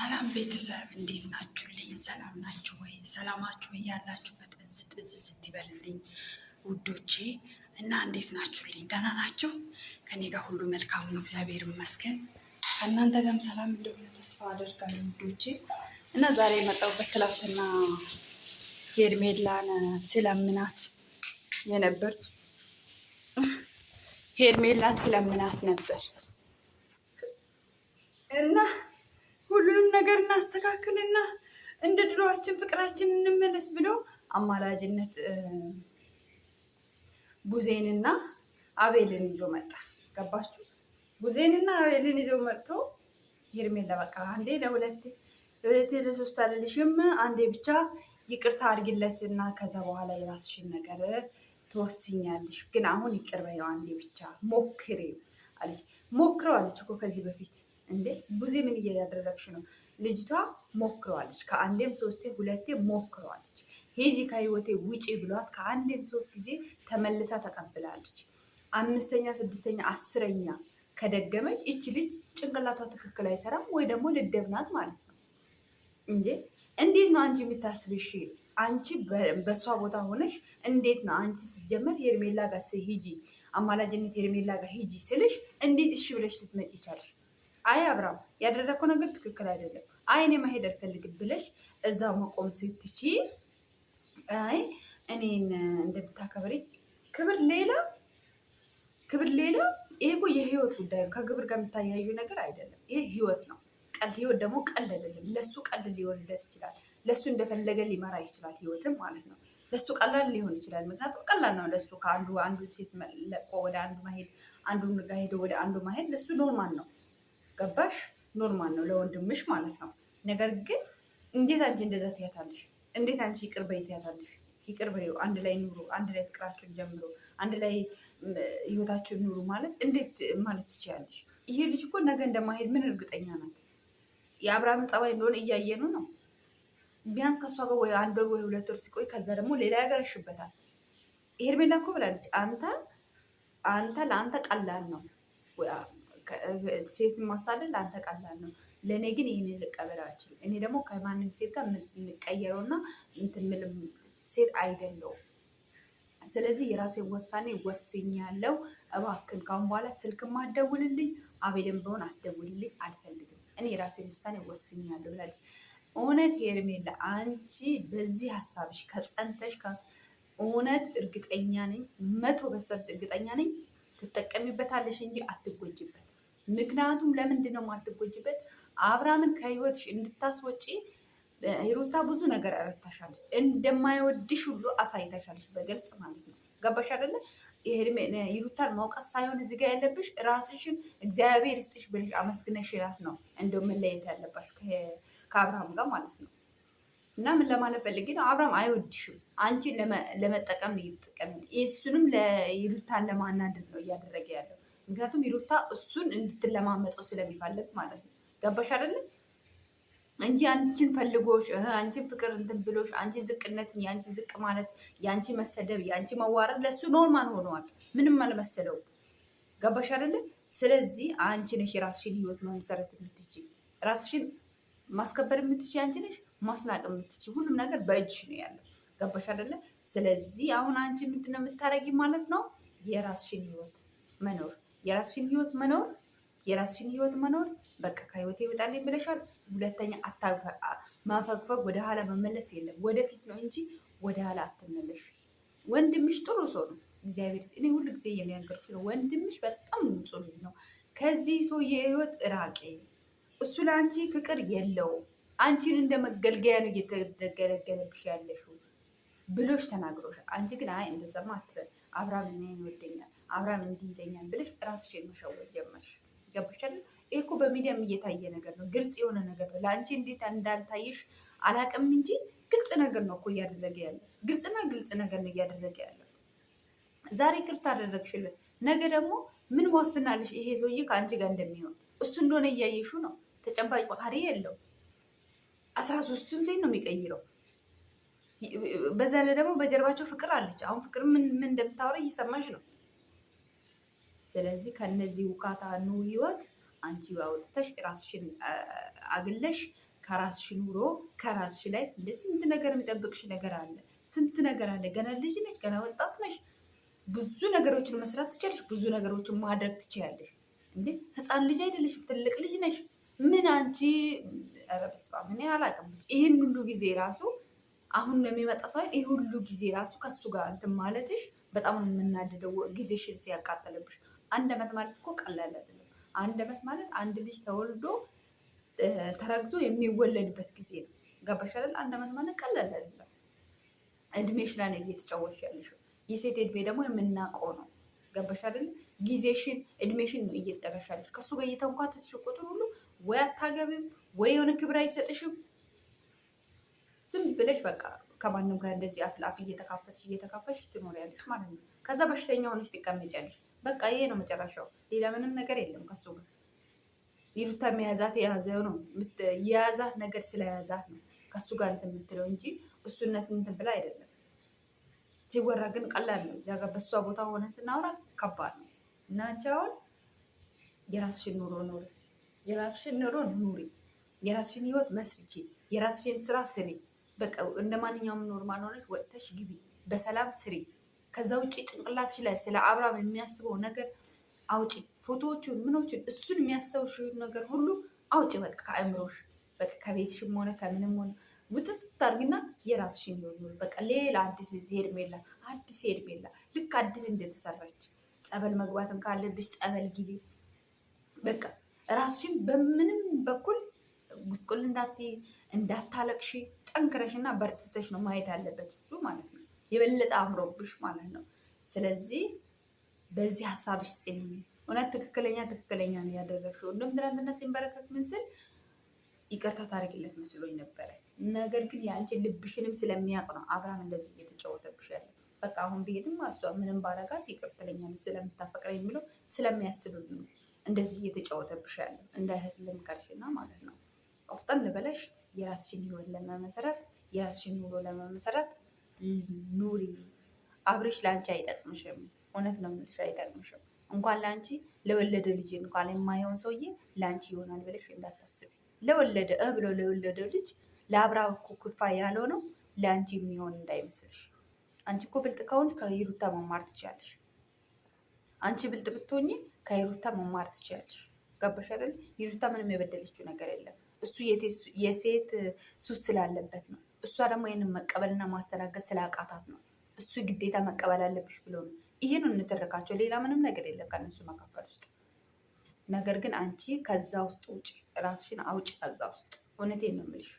ሰላም ቤተሰብ እንዴት ናችሁልኝ? ሰላም ናችሁ ወይ? ሰላማችሁ ያላችሁበት ብዝት ብዝት ይበልልኝ ውዶቼ። እና እንዴት ናችሁልኝ? ደህና ናችሁ? ከኔ ጋር ሁሉ መልካም ነው፣ እግዚአብሔር ይመስገን። ከእናንተ ጋርም ሰላም እንደሆነ ተስፋ አደርጋለሁ ውዶቼ። እና ዛሬ የመጣሁበት ትላንትና ሄርሜላን ስለምናት የነበር ሄርሜላን ስለምናት ነበር እና ሁሉንም ነገር እናስተካክልና እንደ ድሮአችን ፍቅራችን እንመለስ ብሎ አማላጅነት ቡዜንና አቤልን ይዞ መጣ። ገባችሁ? ቡዜንና አቤልን ይዞ መጥቶ ሄርሜላ በቃ አንዴ ለሁለቴ ለሶስት አልልሽም፣ አንዴ ብቻ ይቅርታ አድርጊለትና ከዛ በኋላ የራስሽን ነገር ትወስኛለሽ፣ ግን አሁን ይቅር በይው፣ አንዴ ብቻ ሞክሬው አለች። ሞክረው አለች እኮ ከዚህ በፊት እንዴ ቡዜ ምን እያደረግሽ ነው? ልጅቷ ሞክረዋለች፣ ከአንዴም ሶስቴ ሁለቴ ሞክረዋለች። ሂጂ ከህይወቴ ውጪ ብሏት ከአንዴም ሶስት ጊዜ ተመልሳ ተቀብላለች። አምስተኛ ስድስተኛ አስረኛ ከደገመች ይች ልጅ ጭንቅላቷ ትክክል አይሰራም ወይ ደግሞ ልደብናት ማለት ነው እንዴ። እንዴት ነው አንቺ የምታስብሽ? አንቺ በእሷ ቦታ ሆነሽ እንዴት ነው አንቺ ሲጀመር ሄርሜላ ጋር ሂጂ፣ አማላጅነት ሄርሜላ ጋር ሂጂ ስልሽ እንዴት እሺ ብለሽ ልትመጪ ይቻልሽ? አይ አብራም ያደረግከው ነገር ትክክል አይደለም፣ አይ እኔ መሄድ አልፈልግም ብለሽ እዛው መቆም ስትቺ፣ አይ እኔን እንደምታከብሪ ክብር ሌላ ክብር ሌላ። ይሄ እኮ የህይወት ጉዳይ ነው፣ ከግብር ጋር የምታያዩ ነገር አይደለም። ይሄ ህይወት ነው። ህይወት ደግሞ ቀልድ አይደለም። ለሱ ቀልድ ሊሆንለት ይችላል፣ ለሱ እንደፈለገ ሊመራ ይችላል ህይወትም ማለት ነው። ለሱ ቀላል ሊሆን ይችላል፣ ምክንያቱም ቀላል ነው ለሱ ከአንዱ ሴት ለቆ ወደ አንዱ ማሄድ፣ አንዱን ጋር ሄዶ ወደ አንዱ ማሄድ ለሱ ኖርማል ነው። ገባሽ? ኖርማል ነው ለወንድምሽ ማለት ነው። ነገር ግን እንዴት አንቺ እንደዛ ትያታለሽ? እንዴት አንቺ ይቅር በይ ትያታለሽ? ይቅር በይው፣ አንድ ላይ ኑሩ፣ አንድ ላይ ፍቅራችሁን ጀምሩ፣ አንድ ላይ ህይወታችሁን ኑሩ ማለት እንዴት ማለት ትችያለሽ? ይሄ ልጅ እኮ ነገ እንደማሄድ ምን እርግጠኛ ናት? የአብርሃምን ጸባይ እንደሆነ እያየኑ ነው። ቢያንስ ከእሷ ጋር ወይ አንድ ወር ወይ ሁለት ወር ሲቆይ ከዛ ደግሞ ሌላ ያገረሽበታል። ሄርሜላ እኮ ብላለች፣ አንተ ለአንተ ቀላል ነው ሴት ማሳደድ ለአንተ ቀላል ነው፣ ለእኔ ግን ይህንን ልቀበል አልችልም። እኔ ደግሞ ከማንም ሴት ጋር የምንቀየረውና ምንም ሴት አይደለሁም። ስለዚህ የራሴን ውሳኔ ወስኛለሁ። እባክን ካሁን በኋላ ስልክም አትደውልልኝ፣ አቤልም ቢሆን አትደውልልኝ አልፈልግም። እኔ የራሴን ውሳኔ ወስኛለሁ ብላለች። እውነት ሄርሜላ አንቺ በዚህ ሀሳብሽ ከጸንተሽ እውነት እርግጠኛ ነኝ 100% እርግጠኛ ነኝ ትጠቀሚበታለሽ እንጂ አትጎጅበት። ምክንያቱም ለምንድን ነው የማትጎጅበት? አብርሃምን ከህይወትሽ እንድታስወጪ ሂሩታ ብዙ ነገር አረታሻለች፣ እንደማይወድሽ ሁሉ አሳይታሻለች በግልጽ ማለት ነው። ገባሽ አይደለ? ሂሩታን ማውቀስ ሳይሆን እዚህ ጋር ያለብሽ ራስሽን እግዚአብሔር ይስጥሽ ብለሽ አመስግነሽላት ነው እንደው መለየት ያለባሽ ከአብርሃም ጋር ማለት ነው። እና ምን ለማለት ፈልጌ ነው፣ አብርሃም አይወድሽም፣ አንቺን ለመጠቀም ነው እየተጠቀመ፣ እሱንም ለሂሩታን ለማናደድ ነው እያደረገ ያለው። ምክንያቱም ሂሩታ እሱን እንድትለማመጠው ስለሚፈልግ ማለት ነው። ገባሽ አይደለም? እንጂ አንቺን ፈልጎሽ አንቺን ፍቅር እንትን ብሎሽ አንቺ ዝቅነትን የአንቺ ዝቅ ማለት የአንቺ መሰደብ የአንቺ መዋረድ ለእሱ ኖርማል ሆነዋል። ምንም አልመሰለው። ገባሽ አይደለም? ስለዚህ አንቺ ነሽ የራስሽን ህይወት መመሰረት የምትችይ፣ ራስሽን ማስከበር የምትችይ አንቺ ነሽ፣ ማስናቅ የምትችይ። ሁሉም ነገር በእጅሽ ነው ያለው። ገባሽ አይደለ? ስለዚህ አሁን አንቺ ምንድነው የምታረጊ ማለት ነው? የራስሽን ህይወት መኖር፣ የራስሽን ህይወት መኖር፣ የራስሽን ህይወት መኖር። በቃ ከህይወቴ ይወጣልኝ ብለሻል። ሁለተኛ ማፈግፈግ፣ ወደ ኋላ መመለስ የለም። ወደፊት ነው እንጂ ወደ ኋላ አትመለሽ። ወንድምሽ ጥሩ ሰው ነው። እግዚአብሔር እኔ ሁሉ ጊዜ የሚያገርኩሽ ነው። ወንድምሽ በጣም ንጹህ ልጅ ነው። ከዚህ ሰውዬ ህይወት ራቂ። እሱ ለአንቺ ፍቅር የለውም። አንቺን እንደ መገልገያ ነው እየተገለገለብሽ ያለሽው ብሎሽ ተናግሮሻል። አንቺ ግን አይ እንደዛማ አትበል፣ አብርሃም እኔን ይወደኛል፣ አብርሃም እንዲህ ይለኛል ብለሽ ራስሽን መሸወድ ጀመርሽ። ገባሻል? ይሄ እኮ በሚዲያም እየታየ ነገር ነው። ግልጽ የሆነ ነገር ነው። ለአንቺ እንዴት እንዳልታየሽ አላቅም እንጂ ግልጽ ነገር ነው እኮ እያደረገ ያለ። ግልጽና ግልጽ ነገር ነው እያደረገ ያለ። ዛሬ ይቅርታ አደረግሽልን፣ ነገ ደግሞ ምን ዋስትና አለሽ ይሄ ሰውዬ ከአንቺ ጋር እንደሚሆን? እሱ እንደሆነ እያየሹ ነው። ተጨባጭ ባህሪ የለው። 13ቱን ሴት ነው የሚቀይረው። በዛ ላይ ደግሞ በጀርባቸው ፍቅር አለች። አሁን ፍቅር ምን እንደምታወራ እየሰማሽ ነው። ስለዚህ ከነዚህ ውካታ ኑ ህይወት አንቺ አውጥተሽ ራስሽን አግለሽ ከራስሽ ኑሮ ከራስሽ ላይ እንደ ስንት ነገር የሚጠብቅሽ ነገር አለ። ስንት ነገር አለ። ገና ልጅ ነሽ፣ ገና ወጣት ነሽ። ብዙ ነገሮችን መስራት ትችላለሽ። ብዙ ነገሮችን ማድረግ ትችያለሽ። እንዴ ህፃን ልጅ አይደለሽም፣ ትልቅ ልጅ ነሽ። ምን አንቺ ኧረ በስመ አብ እኔ አላውቅም። ይህን ሁሉ ጊዜ ራሱ አሁን ለሚመጣ ሰው ይህ ሁሉ ጊዜ ራሱ ከሱ ጋር እንትን ማለትሽ በጣም ነው የምናደደው፣ ጊዜሽን ሲያቃጥልብሽ። 1 ዓመት ማለት እኮ ቀላል አይደለም። 1 ዓመት ማለት አንድ ልጅ ተወልዶ ተረግዞ የሚወለድበት ጊዜ ነው። ገባሽ አይደል? 1 ዓመት ማለት ቀላል አይደለም። እድሜሽ ላይ ነው እየተጫወትሽ ያለሽው። የሴት እድሜ ደግሞ የምናውቀው ነው። ገባሽ አይደል? ጊዜሽን እድሜሽን ነው እየጨረሻ ያለሽ። ከሱ ጋር እየተንኳተትሽ ቁጥር ሁሉ ወይ አታገቢም ወይ የሆነ ክብር አይሰጥሽም። ዝም ብለሽ በቃ ከማንም ጋር እንደዚህ አፍ ለአፍ እየተካፈትሽ ትኖሪያለሽ ማለት ነው። ከዛ በሽተኛ ሆነሽ ትቀመጫለሽ። በቃ ይሄ ነው መጨረሻው። ሌላ ምንም ነገር የለም ከሱ ጋር። ይሩታ የያዘው ነው የያዛት ነገር ስለያዛት ነው ከሱ ጋር እንትን የምትለው እንጂ እሱነት እንትን ብላ አይደለም። ሲወራ ግን ቀላል ነው። እዚያ ጋር በእሷ ቦታ ሆነን ስናወራ ከባድ ነው። እና አንቺ አሁን የራስሽን ኑሮ ኑሪ፣ የራስሽን ኑሮ ኑሪ፣ የራስሽን ህይወት መስርቺ፣ የራስሽን ስራ ስሪ። በቃ እንደ ማንኛውም ኖርማል ሆነች ወጥተሽ ግቢ፣ በሰላም ስሪ። ከዛ ውጭ ጭንቅላትሽ ላይ ስለ አብርሃም የሚያስበው ነገር አውጪ። ፎቶዎቹን ምኖችን እሱን የሚያስታውሽ ነገር ሁሉ አውጪ። በቃ ከአእምሮሽ በቃ ከቤትሽም ሆነ ከምንም ሆነ ውጥት አድርጊና የራስሽን ህይወት ኑሪ። በቃ ሌላ አዲስ ሄርሜላ ልክ አዲስ እንደተሰራች ጸበል መግባትም ካለብሽ ጸበል ግቢ። በቃ ራስሽን በምንም በኩል ጉስቁል እንዳታለቅሺ ጠንክረሽና በርትተሽ ነው ማየት ያለበት እሱ ማለት ነው። የበለጠ አምሮብሽ ማለት ነው። ስለዚህ በዚህ ሀሳብሽ ጽኒ። እውነት ትክክለኛ ነው ያደረግሽው። እንደውም ትናንትና ሲንበረከክ ምን ስል ይቅርታ ታደርጊለት መስሎኝ ነበረ። ነገር ግን የአንቺን ልብሽንም ስለሚያውቅ ነው አብርሃም እንደዚህ እየተጫወተብሽ ያለ። በቃ አሁን ብሄድም እሷ ምንም ባረጋት ይቅር ትለኛለች ስለምታፈቅረ የሚለው ስለሚያስብብ ነው እንደዚህ እየተጫወተብሽ ያለ። እንደ እህት ልምከርሽና ማለት ነው ቆፍጠን ብለሽ የራስሽን ህይወት ለመመሰረት የራስሽን ኑሮ ለመመሰረት ኑሪ። አብርሽ ለአንቺ አይጠቅምሽም። እውነት ነው የምልሽ አይጠቅምሽም። እንኳን ለአንቺ ለወለደ ልጅ እንኳን የማይሆን ሰውዬ ለአንቺ ይሆናል ብለሽ እንዳታስቢ። ለወለደ ልጅ ለአብርሃም እኮ ክፋ ያለው ነው ለአንቺ የሚሆን እንዳይመስልሽ። አንቺ እኮ ብልጥ ከሆንሽ ከሂሩታ መማር ትችያለሽ። አንቺ ብልጥ ብትሆኚ ከሂሩታ መማር ትችያለሽ። ገባሽ አይደል? ሂሩታ ምንም የበደለችው ነገር የለም። እሱ የሴት ሱስ ስላለበት ነው። እሷ ደግሞ ይህንን መቀበልና ማስተናገድ ስላቃታት ነው። እሱ ግዴታ መቀበል አለብሽ ብሎ ነው። ይሄን እንትረካቸው። ሌላ ምንም ነገር የለም ከእነሱ መካከል ውስጥ። ነገር ግን አንቺ ከዛ ውስጥ ውጭ፣ ራስሽን አውጭ ከዛ ውስጥ። እውነቴን ነው የምልሽ።